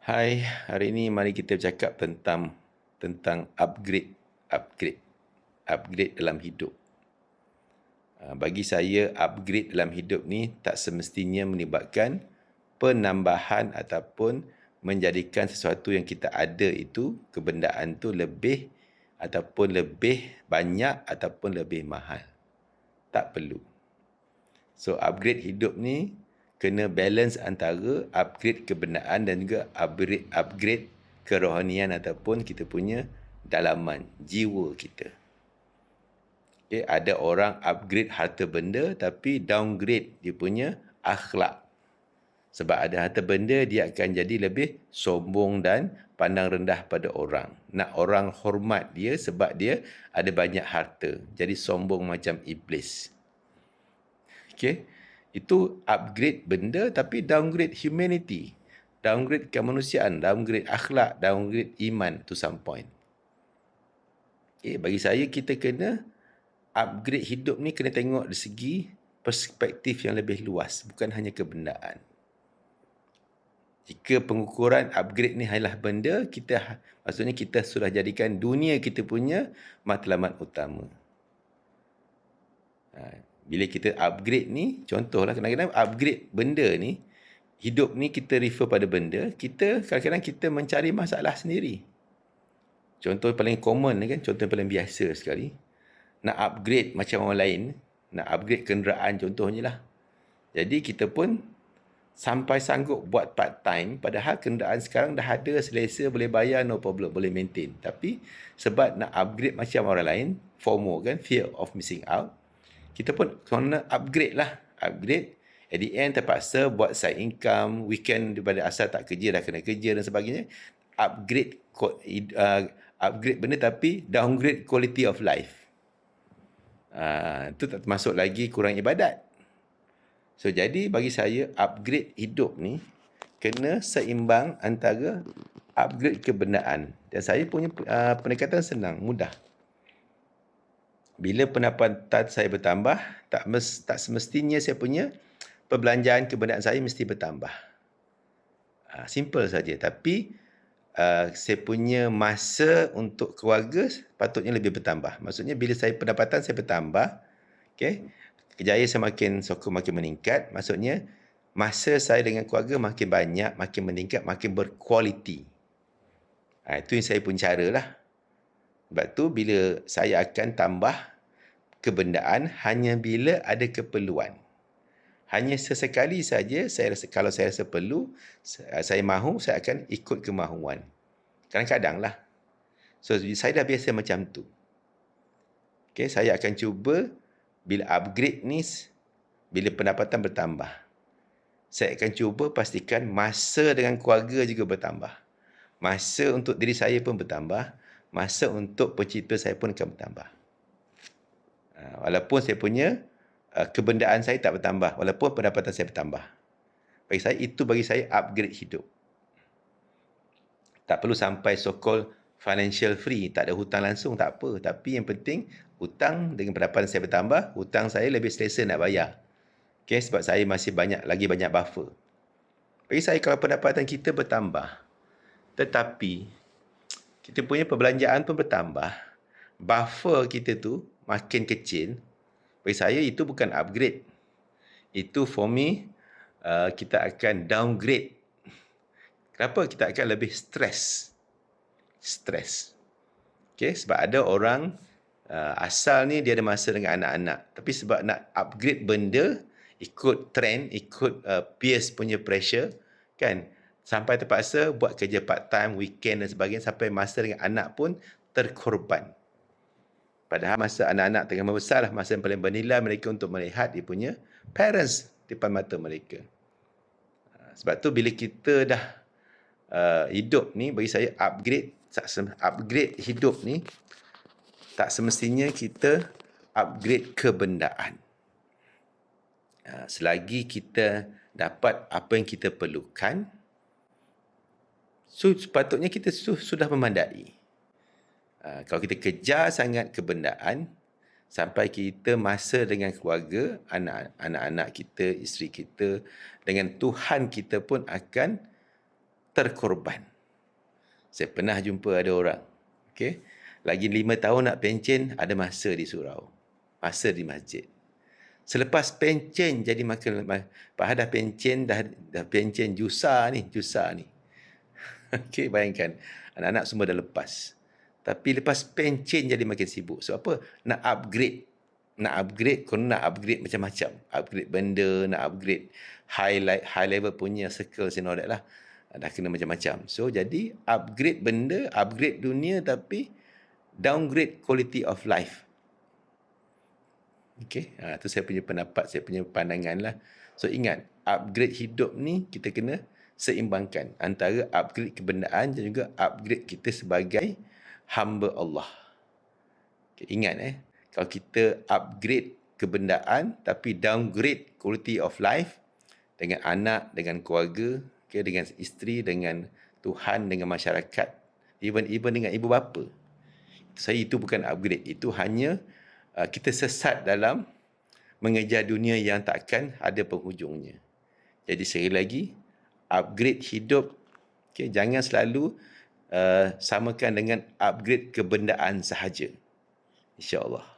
Hai, hari ini mari kita bercakap tentang upgrade dalam hidup. Bagi saya, upgrade dalam hidup ni tak semestinya melibatkan penambahan ataupun menjadikan sesuatu yang kita ada itu, kebendaan tu lebih ataupun lebih banyak ataupun lebih mahal. Tak perlu. So, upgrade hidup ni kena balance antara upgrade kebendaan dan juga upgrade kerohanian ataupun kita punya dalaman, jiwa kita. Okay, ada orang upgrade harta benda tapi downgrade dia punya akhlak. Sebab ada harta benda, dia akan jadi lebih sombong dan pandang rendah pada orang. Nak orang hormat dia sebab dia ada banyak harta. Jadi sombong macam iblis. Okay? Itu upgrade benda tapi downgrade humanity. Downgrade kemanusiaan, downgrade akhlak, downgrade iman to some point. Okay? Bagi saya, kita kena upgrade hidup ni kena tengok dari segi perspektif yang lebih luas. Bukan hanya kebendaan. Jika pengukuran upgrade ni hanyalah benda, maksudnya kita sudah jadikan dunia kita punya matlamat utama. Bila kita upgrade ni, contohlah kadang-kadang upgrade benda ni, hidup ni kita refer pada benda, kadang-kadang kita mencari masalah sendiri. Contoh paling common ni kan, contoh paling biasa sekali, nak upgrade macam orang lain, nak upgrade kenderaan contohnya lah. Jadi kita pun sampai sanggup buat part time, padahal kenderaan sekarang dah ada, selesa, boleh bayar, no problem, boleh maintain. Tapi sebab nak upgrade macam orang lain, FOMO kan, fear of missing out, kita pun kena upgrade lah. Upgrade, at the end terpaksa buat side income, weekend daripada asal tak kerja, dah kena kerja dan sebagainya. Upgrade benda tapi downgrade quality of life. Itu tak termasuk lagi kurang ibadat. So, jadi bagi saya, upgrade hidup ni kena seimbang antara upgrade kebendaan. Dan saya punya pendekatan senang, mudah. Bila pendapatan saya bertambah, tak semestinya saya punya perbelanjaan kebendaan saya mesti bertambah. Simple saja. Tapi saya punya masa untuk keluarga patutnya lebih bertambah. Maksudnya bila pendapatan saya bertambah, okay, kerjaya saya makin meningkat, maksudnya masa saya dengan keluarga makin banyak, makin meningkat, makin berkualiti. Itu yang saya punya cara lah. Sebab tu bila saya akan tambah kebendaan hanya bila ada keperluan. Hanya sesekali saja kalau saya rasa perlu, saya mahu, saya akan ikut kemahuan. Kadang-kadang lah. So, saya dah biasa macam tu. Okay, saya akan cuba bila upgrade ni, bila pendapatan bertambah, saya akan cuba pastikan masa dengan keluarga juga bertambah. Masa untuk diri saya pun bertambah. Masa untuk pencipta saya pun akan bertambah. Walaupun saya punya kebendaan saya tak bertambah, walaupun pendapatan saya bertambah. Bagi saya upgrade hidup. Tak perlu sampai so-called financial free, tak ada hutang langsung, tak apa. Tapi yang penting, hutang dengan pendapatan saya bertambah, hutang saya lebih selesa nak bayar. Okay, sebab saya masih lagi banyak buffer. Bagi saya, kalau pendapatan kita bertambah, tetapi kita punya perbelanjaan pun bertambah, buffer kita tu makin kecil, bagi saya itu bukan upgrade. Itu for me, kita akan downgrade. Kenapa? Kita akan lebih stres. Okay, sebab ada orang asal ni dia ada masa dengan anak-anak. Tapi sebab nak upgrade benda, ikut trend, ikut peers punya pressure, kan? Sampai terpaksa buat kerja part time, weekend dan sebagainya, sampai masa dengan anak pun terkorban. Padahal masa anak-anak tengah membesar lah, masa yang paling bernilai mereka untuk melihat dia punya parents depan mata mereka. Sebab tu bila kita dah hidup ni, bagi saya upgrade hidup ni tak semestinya kita upgrade kebendaan. Selagi kita dapat apa yang kita perlukan, so sepatutnya kita sudah memandai. Kalau kita kejar sangat kebendaan, sampai kita masa dengan keluarga, anak-anak kita, isteri kita, dengan Tuhan kita pun akan terkorban. Saya pernah jumpa ada orang, okay, lagi 5 tahun nak pencen, ada masa di surau, masa di masjid. Selepas pencen jadi makin, padahal dah pencen jusa ni. Okey, bayangkan anak-anak semua dah lepas. Tapi lepas pencen jadi makin sibuk. Sebab apa? Nak upgrade, korang nak upgrade macam-macam. Upgrade benda, nak upgrade high level punya circles and all that lah. Dah kena macam-macam. So, jadi upgrade benda, upgrade dunia, tapi downgrade quality of life. Okay, tu saya punya pendapat, saya punya pandangan lah. So, ingat, upgrade hidup ni kita kena seimbangkan antara upgrade kebendaan dan juga upgrade kita sebagai hamba Allah. Okay, ingat kalau kita upgrade kebendaan tapi downgrade quality of life dengan anak, dengan keluarga, okay, dengan isteri, dengan Tuhan, dengan masyarakat, even dengan ibu bapa. Itu bukan upgrade, itu hanya kita sesat dalam mengejar dunia yang takkan ada penghujungnya. Jadi sekali lagi, upgrade hidup, okay, jangan selalu samakan dengan upgrade kebendaan sahaja. InsyaAllah.